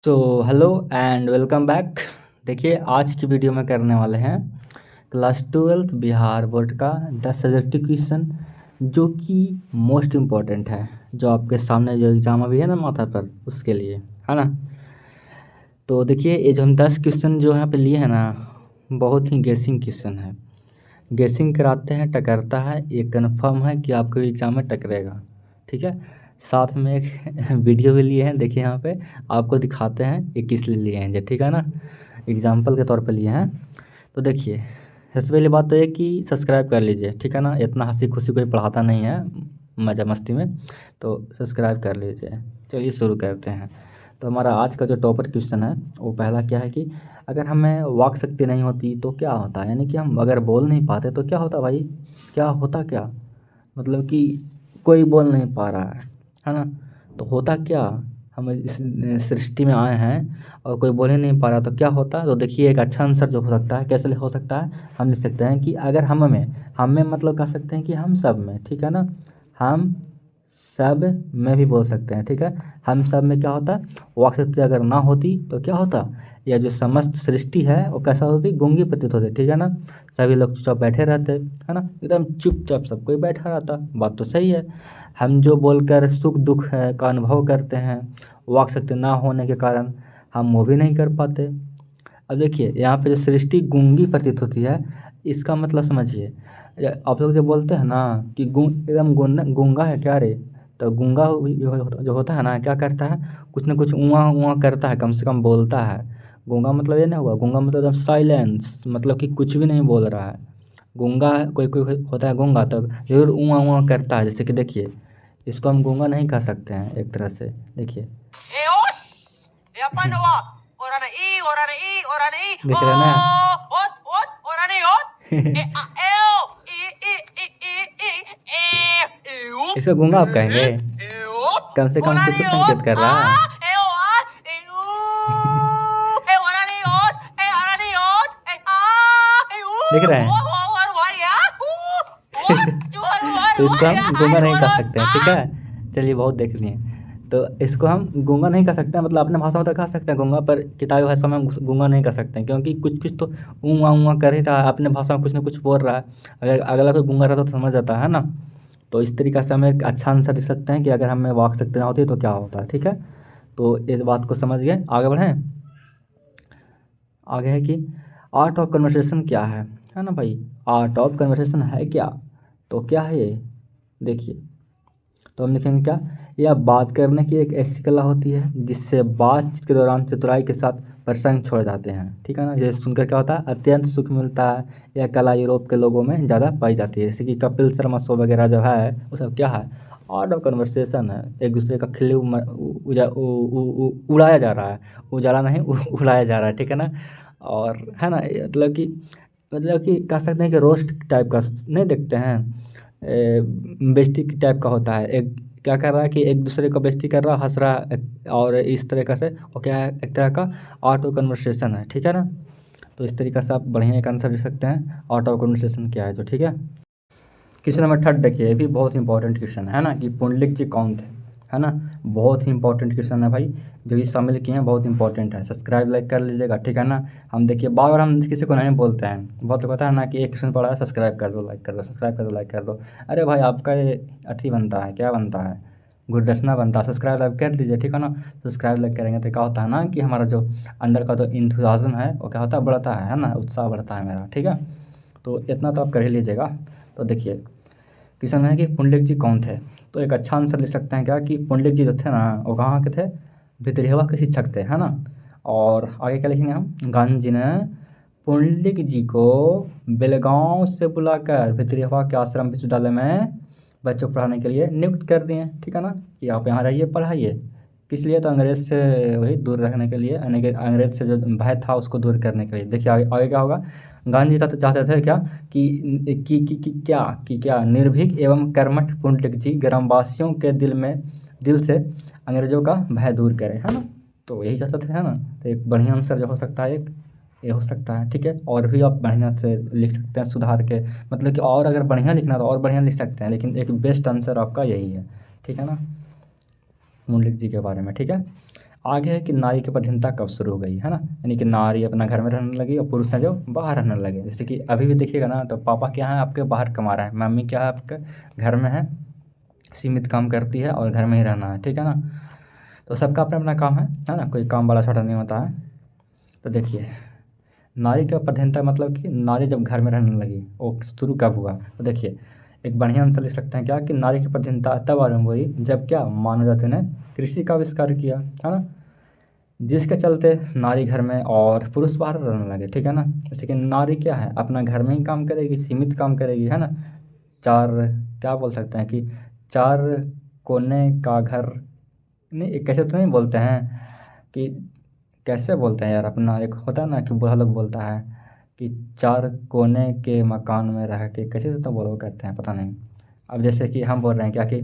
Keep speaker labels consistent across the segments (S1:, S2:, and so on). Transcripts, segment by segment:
S1: तो hello and welcome back. देखिए आज की वीडियो में करने वाले हैं क्लास 12th बिहार बोर्ड का 10 सब्जेक्टिव क्वेश्चन जो कि मोस्ट इम्पॉर्टेंट है, जो आपके सामने जो एग्ज़ाम अभी है ना माथा पर, उसके लिए है ना। तो देखिए ये जो हम 10 क्वेश्चन जो यहाँ पे लिए हैं ना, बहुत ही गेसिंग क्वेश्चन है। गेसिंग कराते हैं, टकरता है, ये कन्फर्म है कि आपको एग्ज़ाम में टकरेगा। ठीक है, साथ में एक वीडियो भी लिए हैं, देखिए यहाँ पे आपको दिखाते हैं ये किस लिए लिए हैं, जो ठीक है ना, एग्जाम्पल के तौर पे लिए हैं। तो देखिए सबसे पहली बात तो ये कि सब्सक्राइब कर लीजिए, ठीक है ना। इतना हंसी खुशी कोई पढ़ाता नहीं है मज़ा मस्ती में, तो सब्सक्राइब कर लीजिए। चलिए शुरू करते हैं। तो हमारा आज का जो टॉपर क्वेश्चन है वो पहला क्या है कि अगर हमें वाक शक्ति नहीं होती तो क्या होता, यानी कि हम अगर बोल नहीं पाते तो क्या होता भाई, क्या होता क्या, मतलब कि कोई बोल नहीं पा रहा है ना, तो होता क्या, हम इस सृष्टि में आए हैं और कोई बोल ही नहीं पा रहा तो क्या होता। तो देखिए एक अच्छा आंसर जो हो सकता है, कैसे हो सकता है, हम लिख सकते हैं कि अगर हम में मतलब कह सकते हैं कि हम सब में, ठीक है ना, हम सब में भी बोल सकते हैं, ठीक है। हम सब में क्या होता, वाक शक्ति अगर ना होती तो क्या होता, यह जो समस्त सृष्टि है वो कैसा होती, गूंगी प्रतीत होती, ठीक है ना। सभी लोग चुपचाप बैठे रहते है ना, एकदम चुपचाप सब कोई बैठा रहता। बात तो सही है। हम जो बोलकर सुख दुख है का अनुभव करते हैं, वाक शक्ति ना होने के कारण हम वो भी नहीं कर पाते। अब देखिए यहाँ पे जो सृष्टि गूंगी प्रतीत होती है, इसका मतलब समझिए। आप लोग जो बोलते हैं ना कि एकदम गूंगा है क्या रे, तो गूंगा जो होता है ना, क्या करता है, कुछ ना कुछ ऊँआ ऊँआ करता है, कम से कम बोलता है। गूंगा मतलब ये नहीं हुआ, गूंगा मतलब एकदम साइलेंस, मतलब कि कुछ भी नहीं बोल रहा है। गूंगा कोई कोई होता है गूंगा तो ज़रूर ऊँआ ऊँआ करता है, जैसे कि देखिए इसको हम गूंगा नहीं कह सकते हैं एक तरह से। देखिए देख रहे हैं ना इसको गूंगा आप कहेंगे, कम से कम कुछ तो संकेत कर रहा है। देख रहे हैं तो इसको हम गूंगा नहीं कह सकते हैं, ठीक है। चलिए बहुत देख लिए, तो इसको हम गूंगा नहीं कह सकते हैं, मतलब अपने भाषा में तो कह सकते हैं गूंगा, पर किताबी भाषा में हम गूंगा नहीं कह सकते हैं, क्योंकि कुछ कुछ तो ऊँआ ऊँआ कर ही रहा है, अपने भाषा में कुछ ना कुछ बोल रहा है। अगर अगला कोई गूंगा रहता तो समझ जाता है ना। तो इस तरीक़े से हम एक अच्छा आंसर लिख सकते हैं कि अगर हमें वाक शक्ति ना होती तो क्या होता है, ठीक है। तो इस बात को समझ गए, आगे बढ़ें। आगे है कि आर्ट ऑफ कन्वर्सेशन क्या है ना भाई। आर्ट ऑफ कन्वर्सेशन है क्या, तो क्या है ये, देखिए। तो हम लिखेंगे क्या, यह बात करने की एक ऐसी कला होती है जिससे बातचीत के दौरान चतुराई के साथ प्रसंग छोड़ जाते हैं, ठीक है ना। ये सुनकर क्या होता है, अत्यंत सुख मिलता है। यह कला यूरोप के लोगों में ज़्यादा पाई जाती है, जैसे कि कपिल शर्मा शो वगैरह जो है वो सब क्या है, आर्ट ऑफ कन्वर्सेशन है। एक दूसरे का खिल्ली उड़ाया जा रहा है, उजाला नहीं उड़ाया जा रहा है, ठीक है ना। और है ना, मतलब कि कह सकते हैं कि रोस्ट टाइप का नहीं देखते हैं, बेइज्जती टाइप का होता है। एक क्या कर रहा है कि एक दूसरे को बेइज्जती कर रहा है, हंस रहा है, और इस तरीक़े से वो क्या है, एक तरह का आर्ट ऑफ कन्वर्सेशन है, ठीक है ना। तो इस तरीक़े से आप बढ़िया एक आंसर दे सकते हैं, आर्ट ऑफ कन्वर्सेशन क्या है जो, ठीक है। क्वेश्चन नंबर 3 देखिए, ये भी बहुत इंपॉर्टेंट क्वेश्चन है ना, कि पुंडलिक जी कौन थे, है ना। बहुत ही इंपॉर्टेंट क्वेश्चन है भाई, जो भी शामिल किए हैं बहुत इंपॉर्टेंट है। सब्सक्राइब लाइक कर लीजिएगा, ठीक है ना। हम देखिए बार बार हम किसी को नहीं बोलते हैं, बहुत लोग पता है ना कि एक क्वेश्चन पढ़ा है, सब्सक्राइब कर दो, लाइक कर दो, सब्सक्राइब कर दो, लाइक कर दो। अरे भाई आपका ये अथी बनता है, क्या बनता है, गुरदक्षिणा बनता है। सब्सक्राइब लाइक कर लीजिए, ठीक है ना। सब्सक्राइब लाइक करेंगे तो क्या होता है ना कि हमारा जो अंदर का जो इंथुजियाज्म है वो क्या होता है, बढ़ता है ना, उत्साह बढ़ता है मेरा, ठीक है। तो इतना तो आप कर ही लीजिएगा। तो देखिए क्वेश्चन है कि पुंडलिक जी कौन थे, तो एक अच्छा आंसर लिख सकते हैं क्या, कि पुंडलिक जी जो थे ना वो कहाँ के थे, भितरहवा के शिक्षक थे, है ना। और आगे क्या लिखेंगे हम, गांधी जी ने पुंडलिक जी को बेलगांव से बुलाकर भितरहवा के आश्रम विश्वविद्यालय में बच्चों को पढ़ाने के लिए नियुक्त कर दिए, ठीक है ना, कि आप यहाँ रहिए पढ़ाइए। किस लिए, तो अंग्रेज़ से वही दूर रखने के लिए, यानी कि अंग्रेज़ से जो भय था उसको दूर करने के लिए। देखिए आगे क्या होगा, गांधी जी चाहते थे क्या कि क्या निर्भीक एवं कर्मठ पुंडलिक जी ग्रामवासियों के दिल से अंग्रेजों का भय दूर करें, है ना। तो यही चाहते थे, है ना। तो एक बढ़िया आंसर जो हो सकता है एक ये हो सकता है, ठीक है। और भी आप बढ़िया से लिख सकते हैं सुधार के, मतलब कि और अगर बढ़िया लिखना तो और बढ़िया लिख सकते हैं, लेकिन एक बेस्ट आंसर आपका यही है, ठीक है ना, पुंडलिक जी के बारे में, ठीक है। आगे है कि नारी की पराधीनता कब शुरू हो गई, है ना, यानी कि नारी अपना घर में रहने लगी और पुरुष हैं जो बाहर रहने लगे। जैसे कि अभी भी देखिएगा ना, तो पापा क्या है आपके बाहर कमा रहे हैं, मम्मी क्या है आपके घर में है, सीमित काम करती है और घर में ही रहना है, ठीक है ना। तो सबका अपना अपना काम है ना, कोई काम बड़ा छोटा नहीं होता है। तो देखिए नारी का पराधीनता मतलब कि नारी जब घर में रहने लगी वो शुरू कब हुआ, तो देखिए एक बढ़िया आंसर लिख सकते हैं क्या कि नारी की पराधीनता तब आरंभ हुई जब क्या मानव जाति ने कृषि का आविष्कार किया, है ना, जिसके चलते नारी घर में और पुरुष बाहर रहने लगे, ठीक है ना। जैसे कि नारी क्या है अपना घर में ही काम करेगी, सीमित काम करेगी, है ना, चार क्या बोल सकते हैं कि चार कोने का घर नहीं, एक कैसे तो नहीं बोलते हैं कि कैसे बोलते हैं यार, अपना एक होता है ना कि बूढ़ा लोग बोलता है कि चार कोने के मकान में रह के कैसे तो बोलो कहते हैं, पता नहीं। अब जैसे कि हम बोल रहे हैं क्या कि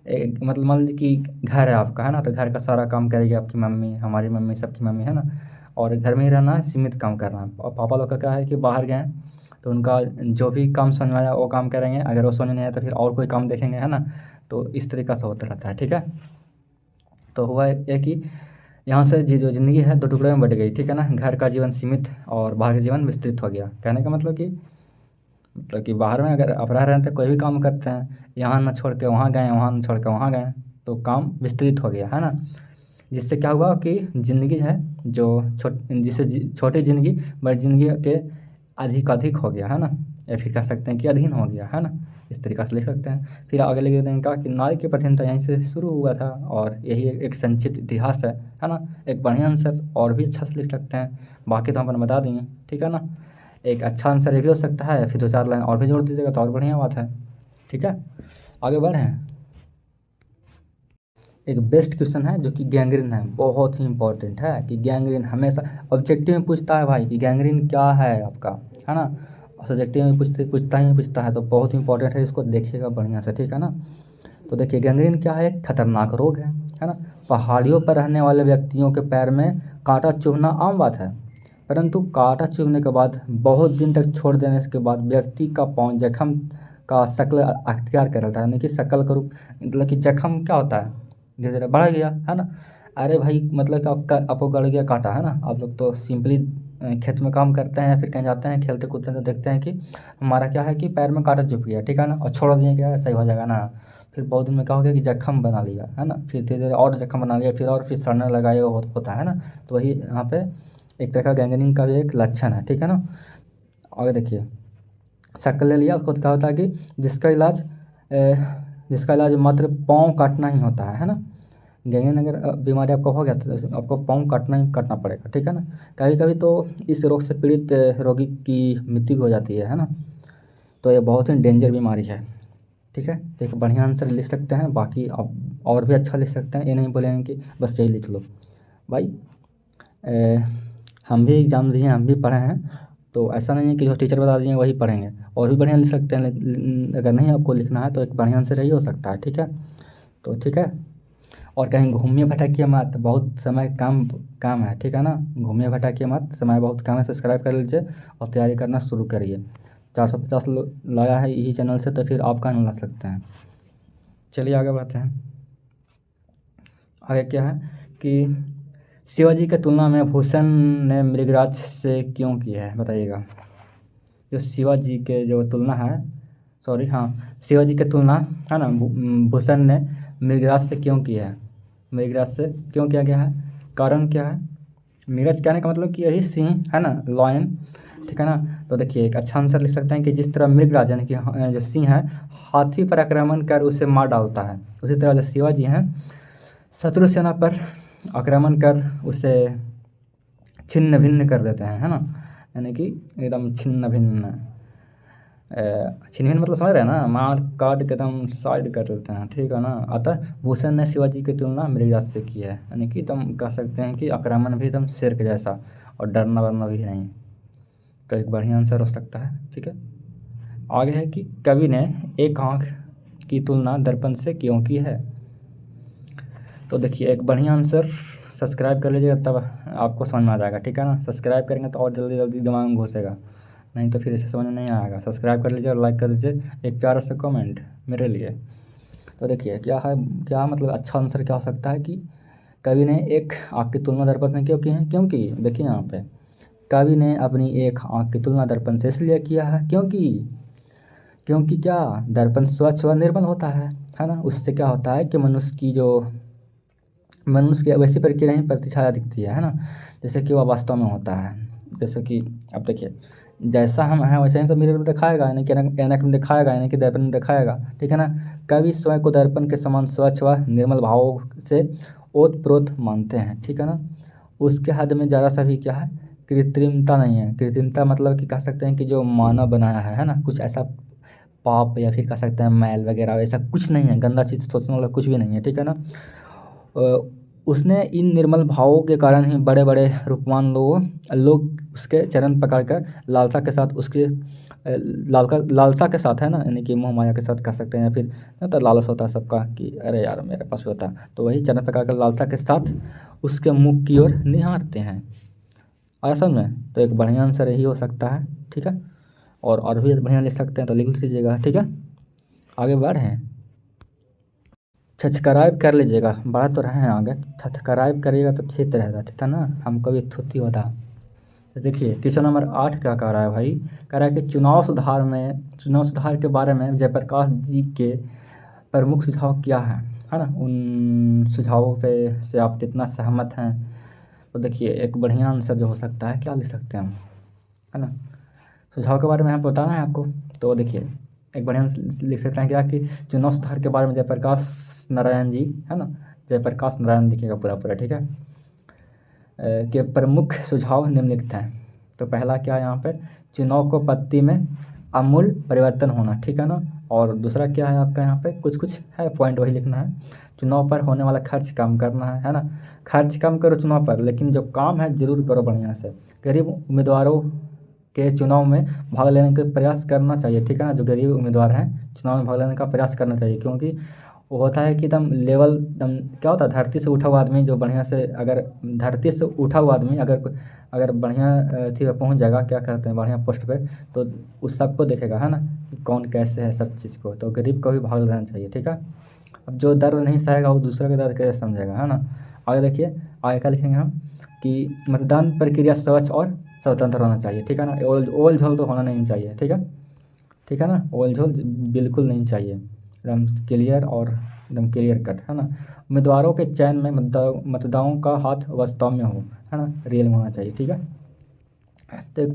S1: एक मतलब मान लीजिए कि घर है आपका, है ना, तो घर का सारा काम करेगी आपकी मम्मी, हमारी मम्मी, सबकी मम्मी, है ना, और घर में ही रहना है, सीमित काम करना है। और पापा लोग का क्या है कि बाहर गए हैं, तो उनका जो भी काम समझ में आया वो काम करेंगे, अगर वो समझ नहीं आया तो फिर और कोई काम देखेंगे, है ना। तो इस तरीक़ा से होता रहता है, ठीक है। तो हुआ ये कि यहाँ से जो ज़िंदगी है दो टुकड़े में बँट गई, ठीक है ना, घर का जीवन सीमित और बाहर का जीवन विस्तृत हो गया। कहने का मतलब कि बाहर में अगर आप रह रहे हैं तो कोई भी काम करते हैं, यहाँ ना छोड़ के वहाँ गए, वहाँ ना छोड़ के वहाँ गए, तो काम विस्तृत हो गया, है ना। जिससे क्या हुआ कि ज़िंदगी है जो जिससे छोटी ज़िंदगी बड़ी ज़िंदगी के अधिक हो गया, है ना, या फिर कह सकते हैं कि अधीन हो गया, है ना, इस तरीक़ा से लिख सकते हैं। फिर आगे लिख देंगे कहा कि नारी की पराधीनता यहीं से शुरू हुआ था और यही एक संक्षिप्त इतिहास है ना। एक बढ़िया आंसर और भी अच्छा से लिख सकते हैं, बाकी तो अपन बता दिए, ठीक है ना। एक अच्छा आंसर ये भी हो सकता है, फिर 2-4 लाइन और भी जोड़ दीजिएगा तो और बढ़िया बात है, ठीक है। आगे बढ़ें। एक बेस्ट क्वेश्चन है जो कि गैंग्रीन है, बहुत ही इंपॉर्टेंट है कि गैंग्रीन हमेशा ऑब्जेक्टिव में पूछता है भाई कि गैंग्रीन क्या है आपका, है ना, और सब्जेक्टिव में पूछता है, तो बहुत ही इंपॉर्टेंट है, इसको देखिएगा बढ़िया से, ठीक है ना। तो देखिए गैंग्रीन क्या है, एक खतरनाक रोग है ना। पहाड़ियों पर रहने वाले व्यक्तियों के पैर में कांटा चुभना आम बात है, परंतु कांटा चुभने के बाद बहुत दिन तक छोड़ देने के बाद व्यक्ति का पाँव जख्म का शक्ल अख्तियार कर लेता है, यानी कि शक्ल का रूप, मतलब कि जख्म क्या होता है धीरे धीरे बढ़ गया, है ना। अरे भाई मतलब कि आपको गड़ गया कांटा, है ना, आप लोग तो सिंपली खेत में काम करते हैं या फिर कहीं जाते हैं खेलते कूदते हैं तो देखते हैं कि हमारा क्या है कि पैर में कांटा चुभ गया, ठीक है ना, और छोड़ दिए क्या सही हो जाएगा ना। फिर बहुत दिन में क्या हो गया कि जख्म बना लिया, है ना, फिर धीरे धीरे और जख्म बना लिया, फिर सड़ने लगा, ये होता है ना। तो वही यहाँ पे एक तरह का गैंग्रीन का भी एक लक्षण है, ठीक है ना। आगे देखिए शक्ल ले लिया, उसको क्या होता है कि जिसका इलाज मात्र पाँव काटना ही होता है ना। गैंग्रीन अगर बीमारी आपको हो गया तो आपको पाँव काटना पड़ेगा, ठीक है ना। कभी कभी तो इस रोग से पीड़ित रोगी की मृत्यु भी हो जाती है ना। तो ये बहुत ही डेंजर बीमारी है, ठीक है। तो एक बढ़िया आंसर लिख सकते हैं, बाकी आप और भी अच्छा लिख सकते हैं, ये नहीं बोलेंगे कि बस यही लिख लो भाई। हम भी एग्ज़ाम दिए, हम भी पढ़े हैं, तो ऐसा नहीं है कि जो टीचर बता दिए वही पढ़ेंगे, और भी बढ़िया लिख सकते हैं। अगर नहीं आपको लिखना है तो एक बढ़िया आंसर यही हो सकता है, ठीक है। तो ठीक है, और कहीं घूमिए भटकिए मत, बहुत समय काम है, ठीक है ना। घूमिए भटकिए मत, समय बहुत कम है। सब्सक्राइब कर लीजिए और तैयारी करना शुरू करिए। 450 लाया है यही चैनल से, तो फिर आप कहाँ ला सकते हैं। चलिए आगे बढ़ते हैं। आगे क्या है कि शिवाजी की तुलना में भूषण ने मृगराज से क्यों की है, बताइएगा। जो शिवाजी के जो तुलना है, सॉरी हाँ, शिवाजी की तुलना है ना भूषण ने मृगराज से क्यों की है, मृगराज से क्यों किया गया है, कारण क्या है। मृगराज कहने का मतलब कि यही सिंह है ना, लॉयन, ठीक है ना। तो देखिए एक अच्छा आंसर लिख सकते हैं कि जिस तरह मृगराज यानी कि जो सिंह है हाथी पर आक्रमण कर उसे मार डालता है, उसी तरह जो शिवाजी हैं शत्रु सेना पर आक्रमण कर उसे छिन्न भिन्न कर देते हैं, है ना, यानी कि एकदम छिन्न भिन्न। छिन्न भिन्न मतलब समझ रहे हैं ना, मार काट के एकदम साइड कर देते हैं, ठीक है ना। अतः भूषण ने शिवाजी की तुलना मृगराज से की है, यानी कि एकदम कह सकते हैं कि आक्रमण भी एकदम शेर के जैसा और डरना वरना भी नहीं। तो एक बढ़िया आंसर हो सकता है, ठीक है। आगे है कि कवि ने एक आँख की तुलना दर्पण से क्यों की है। तो देखिए एक बढ़िया आंसर, सब्सक्राइब कर लीजिएगा तब आपको समझ में आ जाएगा, ठीक है ना। सब्सक्राइब करेंगे तो और जल्दी जल्दी दिमाग में घुसेगा, नहीं तो फिर इसे समझ में नहीं आएगा। सब्सक्राइब कर लीजिए और लाइक कर दीजिए, एक प्यारा सा कमेंट मेरे लिए। तो देखिए क्या है, क्या मतलब अच्छा आंसर क्या हो सकता है कि कवि ने एक आँख की तुलना दर्पण से क्यों की है? क्योंकि देखिए यहाँ पे कवि ने अपनी एक आँख की तुलना दर्पण से इसलिए किया है क्योंकि क्या, दर्पण स्वच्छ व निर्मल होता है ना। उससे क्या होता है कि मनुष्य की वैसी प्रक्रिया ही प्रतिछाया दिखती है ना, जैसे कि वह वास्तव में होता है। जैसे कि अब देखिए, जैसा हम हैं वैसे ही तो मिरर में दिखाएगा, यानी कि ऐनक में दिखाएगा, यानी कि दर्पण में दिखाएगा, ठीक है ना। कवि स्वयं को दर्पण के समान स्वच्छ व निर्मल भावों से ओतप्रोत मानते हैं, ठीक है ना। उसके हद में ज़रा सा भी क्या है, कृत्रिमता नहीं है। कृत्रिमता मतलब कि कह सकते हैं कि जो मानव बनाया है ना, कुछ ऐसा पाप या फिर कह सकते हैं मैल वगैरह, ऐसा कुछ नहीं है, गंदा चीज़ सोचने वाला कुछ भी नहीं है, ठीक है ना। उसने इन निर्मल भावों के कारण ही बड़े बड़े रूपवान लोग उसके चरण पकड़कर लालसा के साथ लालसा के साथ है ना, यानी कि मोह माया के साथ कह सकते हैं, या फिर तो लालच होता है सबका कि अरे यार मेरे पास भी होता, तो वही चरण पकड़कर लालसा के साथ उसके मुख की ओर निहारते हैं। असल में तो एक बढ़िया आंसर यही हो सकता है, ठीक है। और भी बढ़िया लिख सकते हैं तो लिख लीजिएगा, ठीक है। आगे बढ़ें, सब्सक्राइब कर लीजिएगा, बढ़ा तो रहे हैं आगे, सब्सक्राइब करिएगा तो ठीक रहेगा, ठीक है ना, हमको भी थुत्ती होता। तो देखिए क्वेश्चन नंबर 8 क्या कह रहा है भाई, कह रहा है कि चुनाव सुधार के बारे में जयप्रकाश जी के प्रमुख सुझाव क्या है ना। उन सुझावों पे से आप कितना सहमत हैं? तो देखिए एक बढ़िया आंसर जो हो सकता है, क्या लिख सकते हैं हम, है ना। सुझाव के बारे में हम बताना है आपको, तो देखिए एक बढ़िया लिख सकते हैं क्या कि चुनाव सुधार के बारे में जयप्रकाश नारायण जी, है ना, जयप्रकाश नारायण लिखिएगा पूरा, ठीक है, के प्रमुख सुझाव निम्नलिखित हैं। तो पहला क्या है यहाँ पे, चुनाव को पद्धति में आमूल परिवर्तन होना, ठीक है ना। और दूसरा क्या है आपका यहाँ पे, कुछ है पॉइंट वही लिखना है, चुनाव पर होने वाला खर्च कम करना है ना। खर्च कम करो चुनाव पर, लेकिन जो काम है ज़रूर करो बढ़िया से। गरीब उम्मीदवारों के चुनाव में भाग लेने का प्रयास करना चाहिए, ठीक है ना। जो गरीब उम्मीदवार हैं चुनाव में भाग लेने का प्रयास करना चाहिए, क्योंकि वो होता है कि एकदम लेवल एकदम क्या होता है, धरती से उठा हुआ आदमी जो बढ़िया से, अगर धरती से उठा हुआ आदमी अगर बढ़िया अथी पे पहुँच जाएगा, क्या कहते हैं, बढ़िया पोस्ट पे, तो उस सबको देखेगा, है ना, कि कौन कैसे है सब चीज़ को। तो गरीब को भी भाग लेना चाहिए, ठीक है। अब जो दर्द नहीं सहेगा वो दूसरे का दर्द कैसे समझेगा, है ना। आगे देखिए, आगे क्या लिखेंगे हम कि मतदान प्रक्रिया स्वच्छ और स्वतंत्र होना चाहिए, ठीक है ना। ओल झोल तो होना नहीं चाहिए, ठीक है ना, ओल झोल बिल्कुल नहीं चाहिए, एकदम क्लियर और एकदम क्लियर कट, है ना। उम्मीदवारों के चयन में मतदाताओं का हाथ वास्तव में हो, है ना, रियल में होना चाहिए, ठीक है। तो एक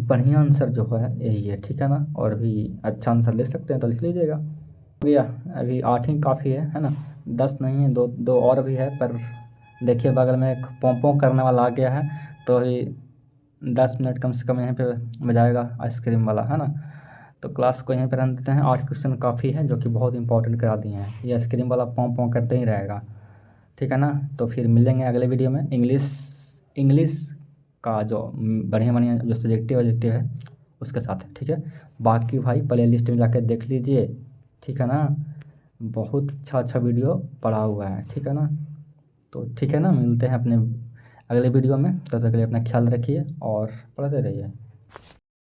S1: बढ़िया आंसर जो है यही है, ठीक है ना। और भी अच्छा आंसर लिख सकते हैं तो लिख लीजिएगा। हो गया, अभी 8 ही काफ़ी है ना, 10 नहीं है, दो और भी है, पर देखिए बगल में एक पोंपों करने वाला आ गया है, तो ही 10 मिनट कम से कम यहाँ पे बजाएगा आइसक्रीम वाला, है ना। तो क्लास को यहीं पर रन देते हैं, 8 क्वेश्चन काफ़ी है जो कि बहुत इंपॉर्टेंट करा दिए हैं। ये आइसक्रीम वाला पों करते ही रहेगा, ठीक है ना। तो फिर मिलेंगे अगले वीडियो में। इंग्लिश का जो बढ़िया जो सब्जेक्टिव है उसके साथ, ठीक है। बाकी भाई प्ले लिस्ट में जाकर देख लीजिए, ठीक है ना, बहुत अच्छा वीडियो पड़ा हुआ है, ठीक है ना। तो ठीक है ना, मिलते हैं अपने अगले वीडियो में, तब तक के लिए अपना ख्याल रखिए और पढ़ते रहिए।